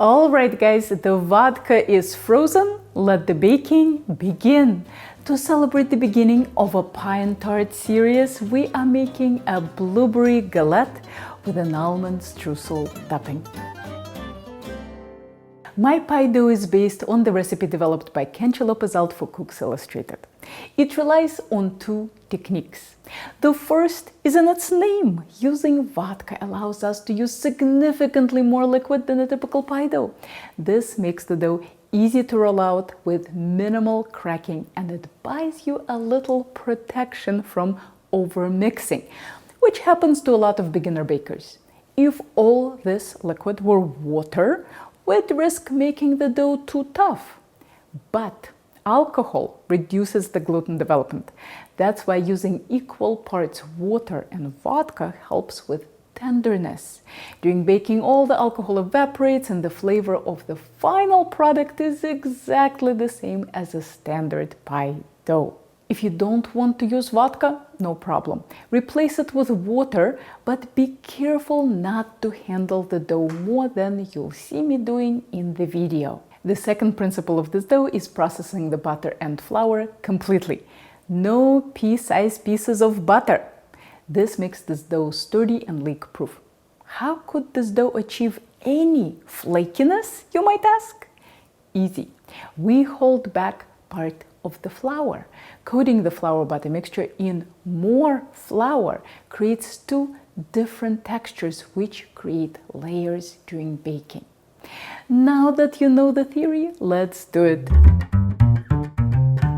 Alright guys, the vodka is frozen. Let the baking begin. To celebrate the beginning of a pie and tart series, we are making a blueberry galette with an almond streusel topping. My pie dough is based on the recipe developed by Kenji Lopez-Alt for Cooks Illustrated. It relies on two techniques. The first is in its name. Using vodka allows us to use significantly more liquid than a typical pie dough. This makes the dough easy to roll out with minimal cracking, and it buys you a little protection from over-mixing, which happens to a lot of beginner bakers. If all this liquid were water, we'd risk making the dough too tough. But alcohol reduces the gluten development. That's why using equal parts water and vodka helps with tenderness. During baking, all the alcohol evaporates and the flavor of the final product is exactly the same as a standard pie dough. If you don't want to use vodka, no problem. Replace it with water, but be careful not to handle the dough more than you'll see me doing in the video. The second principle of this dough is processing the butter and flour completely. No pea-sized pieces of butter. This makes this dough sturdy and leak-proof. How could this dough achieve any flakiness, you might ask? Easy. We hold back part of the flour. Coating the flour butter mixture in more flour creates two different textures which create layers during baking. Now that you know the theory, let's do it.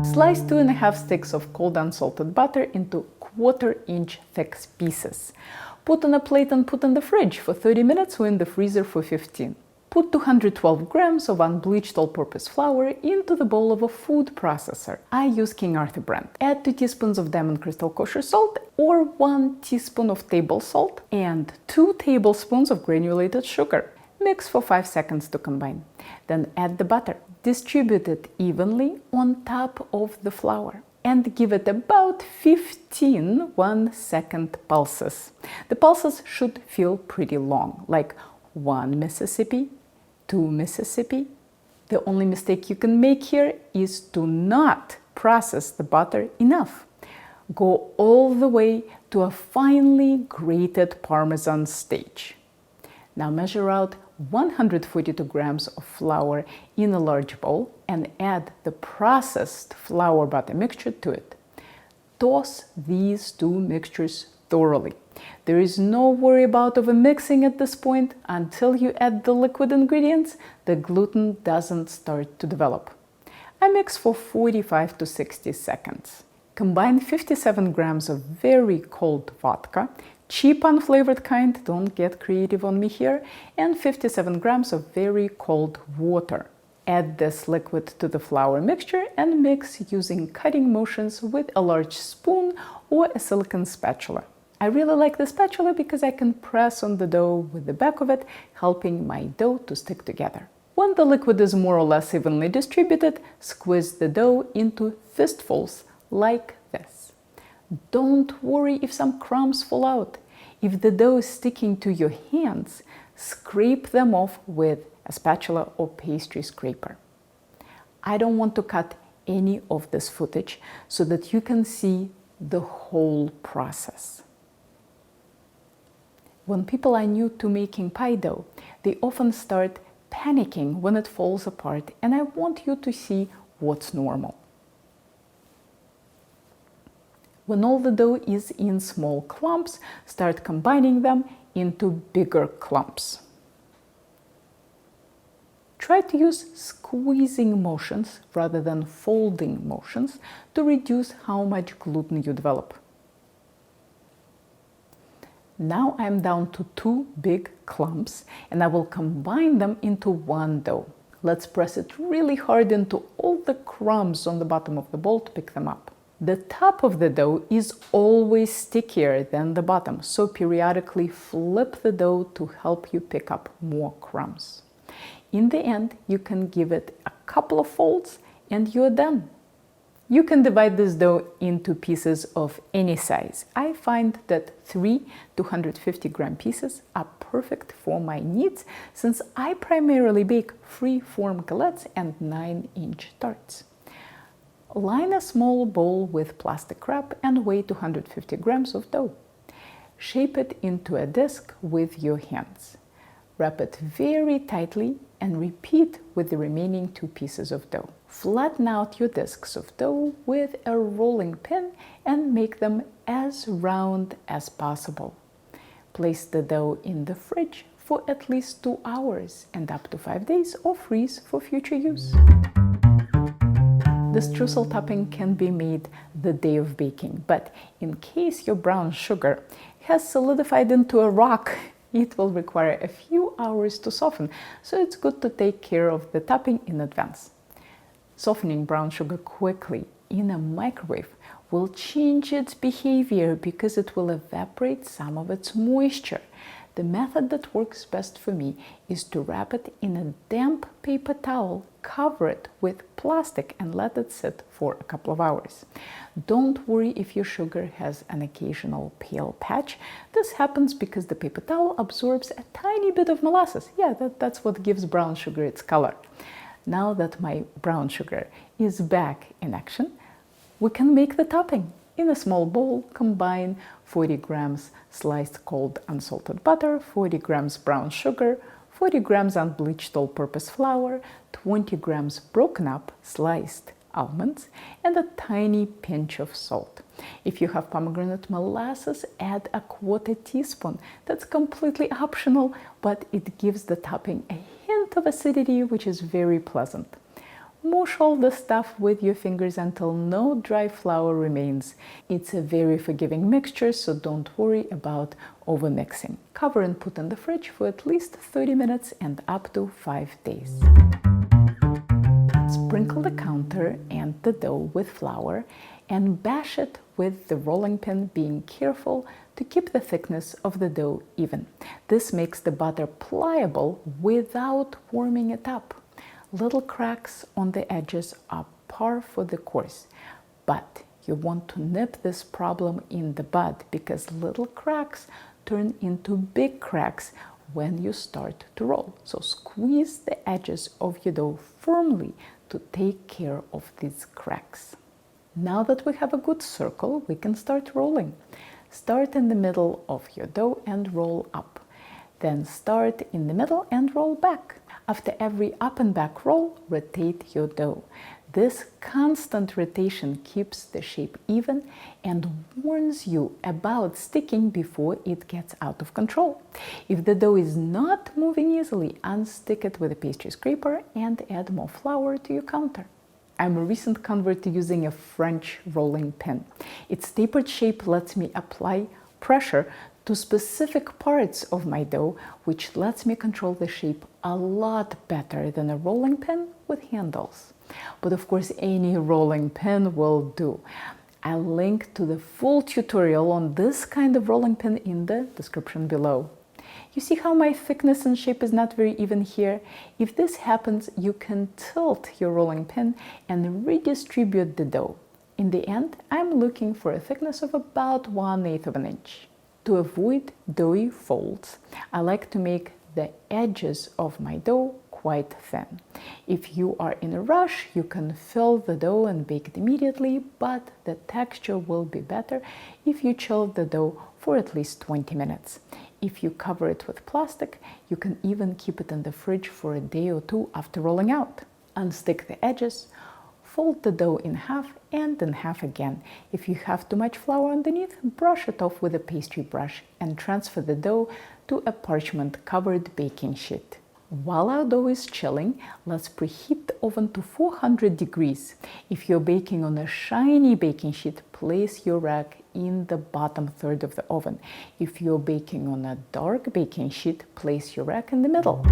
Slice 2.5 sticks of cold unsalted butter into 1/4 inch thick pieces. Put on a plate and put in the fridge for 30 minutes or in the freezer for 15. Put 212 grams of unbleached all-purpose flour into the bowl of a food processor. I use King Arthur brand. Add 2 teaspoons of Diamond Crystal Kosher salt or 1 teaspoon of table salt and 2 tablespoons of granulated sugar. Mix for 5 seconds to combine. Then add the butter. Distribute it evenly on top of the flour and give it about 15 1-second pulses. The pulses should feel pretty long, like 1 Mississippi, 2 Mississippi. The only mistake you can make here is to not process the butter enough. Go all the way to a finely grated Parmesan stage. Now measure out 142 grams of flour in a large bowl and add the processed flour butter mixture to it. Toss these two mixtures thoroughly. There is no worry about overmixing at this point. Until you add the liquid ingredients, the gluten doesn't start to develop. I mix for 45 to 60 seconds. Combine 57 grams of very cold vodka, cheap unflavored kind, don't get creative on me here, and 57 grams of very cold water. Add this liquid to the flour mixture and mix using cutting motions with a large spoon or a silicone spatula. I really like the spatula because I can press on the dough with the back of it, helping my dough to stick together. When the liquid is more or less evenly distributed, squeeze the dough into fistfuls like this. Don't worry if some crumbs fall out. If the dough is sticking to your hands, scrape them off with a spatula or pastry scraper. I don't want to cut any of this footage so that you can see the whole process. When people are new to making pie dough, they often start panicking when it falls apart, and I want you to see what's normal. When all the dough is in small clumps, start combining them into bigger clumps. Try to use squeezing motions rather than folding motions to reduce how much gluten you develop. Now I'm down to 2 big clumps and I will combine them into one dough. Let's press it really hard into all the crumbs on the bottom of the bowl to pick them up. The top of the dough is always stickier than the bottom, so periodically flip the dough to help you pick up more crumbs. In the end, you can give it a couple of folds and you're done. You can divide this dough into pieces of any size. I find that 3 250-gram pieces are perfect for my needs since I primarily bake free-form galettes and 9-inch tarts. Line a small bowl with plastic wrap and weigh 250 grams of dough. Shape it into a disc with your hands. Wrap it very tightly and repeat with the remaining 2 pieces of dough. Flatten out your discs of dough with a rolling pin and make them as round as possible. Place the dough in the fridge for at least 2 hours and up to 5 days or freeze for future use. The streusel topping can be made the day of baking, but in case your brown sugar has solidified into a rock, it will require a few hours to soften, so it's good to take care of the topping in advance. Softening brown sugar quickly in a microwave will change its behavior because it will evaporate some of its moisture. The method that works best for me is to wrap it in a damp paper towel, cover it with plastic and let it sit for a couple of hours. Don't worry if your sugar has an occasional pale patch. This happens because the paper towel absorbs a tiny bit of molasses. Yeah, that's what gives brown sugar its color. Now that my brown sugar is back in action, we can make the topping. In a small bowl, combine 40 grams sliced cold unsalted butter, 40 grams brown sugar, 40 grams unbleached all-purpose flour, 20 grams broken up sliced almonds, and a tiny pinch of salt. If you have pomegranate molasses, add a 1/4 teaspoon. That's completely optional, but it gives the topping a hint of acidity, which is very pleasant. Mush all the stuff with your fingers until no dry flour remains. It's a very forgiving mixture, so don't worry about overmixing. Cover and put in the fridge for at least 30 minutes and up to 5 days. Sprinkle the counter and the dough with flour and bash it with the rolling pin, being careful to keep the thickness of the dough even. This makes the butter pliable without warming it up. Little cracks on the edges are par for the course, but you want to nip this problem in the bud because little cracks turn into big cracks when you start to roll. So squeeze the edges of your dough firmly to take care of these cracks. Now that we have a good circle, we can start rolling. Start in the middle of your dough and roll up. Then start in the middle and roll back. After every up and back roll, rotate your dough. This constant rotation keeps the shape even and warns you about sticking before it gets out of control. If the dough is not moving easily, unstick it with a pastry scraper and add more flour to your counter. I'm a recent convert to using a French rolling pin. Its tapered shape lets me apply pressure to specific parts of my dough, which lets me control the shape a lot better than a rolling pin with handles. But of course, any rolling pin will do. I'll link to the full tutorial on this kind of rolling pin in the description below. You see how my thickness and shape is not very even here? If this happens, you can tilt your rolling pin and redistribute the dough. In the end, I'm looking for a thickness of about 1/8 of an inch. To avoid doughy folds, I like to make the edges of my dough quite thin. If you are in a rush, you can fill the dough and bake it immediately, but the texture will be better if you chill the dough for at least 20 minutes. If you cover it with plastic, you can even keep it in the fridge for a day or 2 after rolling out. Unstick the edges, fold the dough in half and in half again. If you have too much flour underneath, brush it off with a pastry brush and transfer the dough to a parchment-covered baking sheet. While our dough is chilling, let's preheat the oven to 400 degrees. If you're baking on a shiny baking sheet, place your rack in the bottom third of the oven. If you're baking on a dark baking sheet, place your rack in the middle.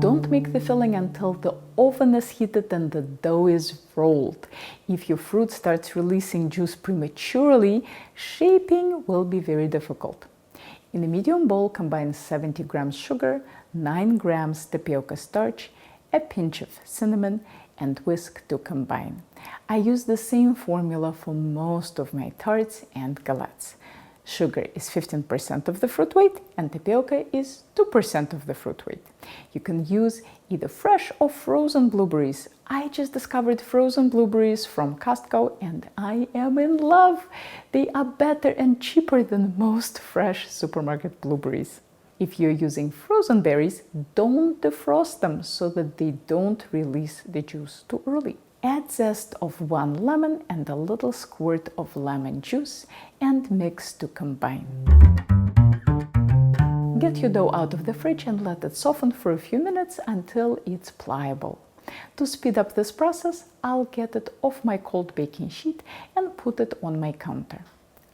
Don't make the filling until the oven is heated and the dough is rolled. If your fruit starts releasing juice prematurely, shaping will be very difficult. In a medium bowl, combine 70 grams sugar, 9 grams tapioca starch, a pinch of cinnamon, and whisk to combine. I use the same formula for most of my tarts and galettes. Sugar is 15% of the fruit weight and tapioca is 2% of the fruit weight. You can use either fresh or frozen blueberries. I just discovered frozen blueberries from Costco and I am in love. They are better and cheaper than most fresh supermarket blueberries. If you're using frozen berries, don't defrost them so that they don't release the juice too early. Add zest of 1 lemon and a little squirt of lemon juice and mix to combine. Get your dough out of the fridge and let it soften for a few minutes until it's pliable. To speed up this process, I'll get it off my cold baking sheet and put it on my counter.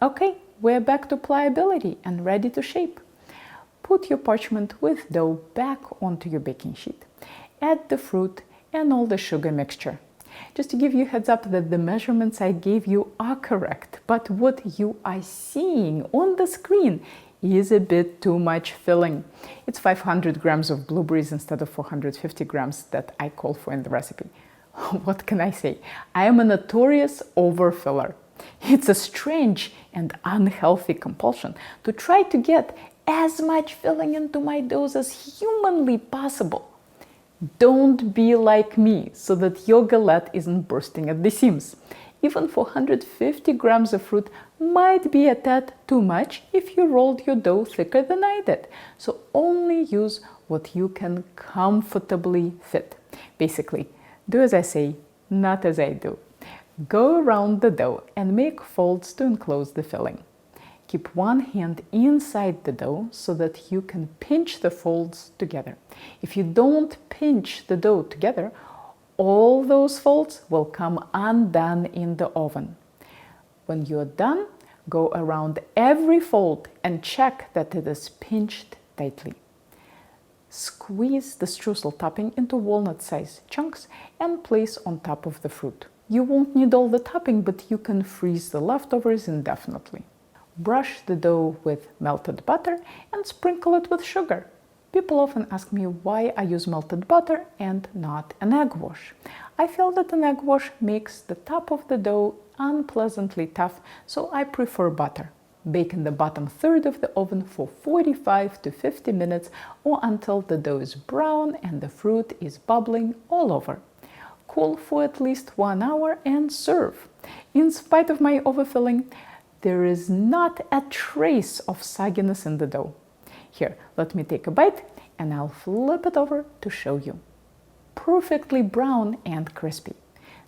Okay, we're back to pliability and ready to shape. Put your parchment with dough back onto your baking sheet. Add the fruit and all the sugar mixture. Just to give you a heads up that the measurements I gave you are correct, but what you are seeing on the screen is a bit too much filling. It's 500 grams of blueberries instead of 450 grams that I call for in the recipe. What can I say? I am a notorious overfiller. It's a strange and unhealthy compulsion to try to get as much filling into my doughs as humanly possible. Don't be like me so that your galette isn't bursting at the seams. Even 450 grams of fruit might be a tad too much if you rolled your dough thicker than I did. So only use what you can comfortably fit. Basically, do as I say, not as I do. Go around the dough and make folds to enclose the filling. Keep one hand inside the dough so that you can pinch the folds together. If you don't pinch the dough together, all those folds will come undone in the oven. When you're done, go around every fold and check that it is pinched tightly. Squeeze the streusel topping into walnut-sized chunks and place on top of the fruit. You won't need all the topping, but you can freeze the leftovers indefinitely. Brush the dough with melted butter and sprinkle it with sugar. People often ask me why I use melted butter and not an egg wash. I feel that an egg wash makes the top of the dough unpleasantly tough, so I prefer butter. Bake in the bottom third of the oven for 45 to 50 minutes or until the dough is brown and the fruit is bubbling all over. Cool for at least 1 hour and serve. In spite of my overfilling, there is not a trace of sogginess in the dough. Here, let me take a bite and I'll flip it over to show you. Perfectly brown and crispy.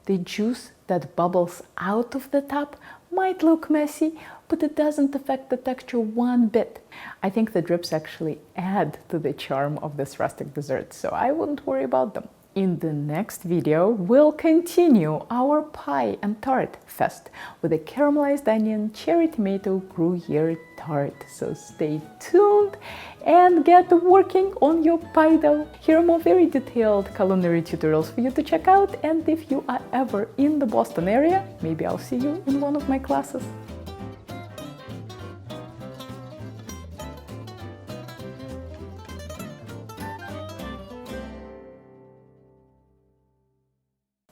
The juice that bubbles out of the top might look messy, but it doesn't affect the texture one bit. I think the drips actually add to the charm of this rustic dessert, so I wouldn't worry about them. In the next video, we'll continue our pie and tart fest with a caramelized onion, cherry tomato, Gruyere tart. So stay tuned and get working on your pie dough. Here are more very detailed culinary tutorials for you to check out. And if you are ever in the Boston area, maybe I'll see you in one of my classes.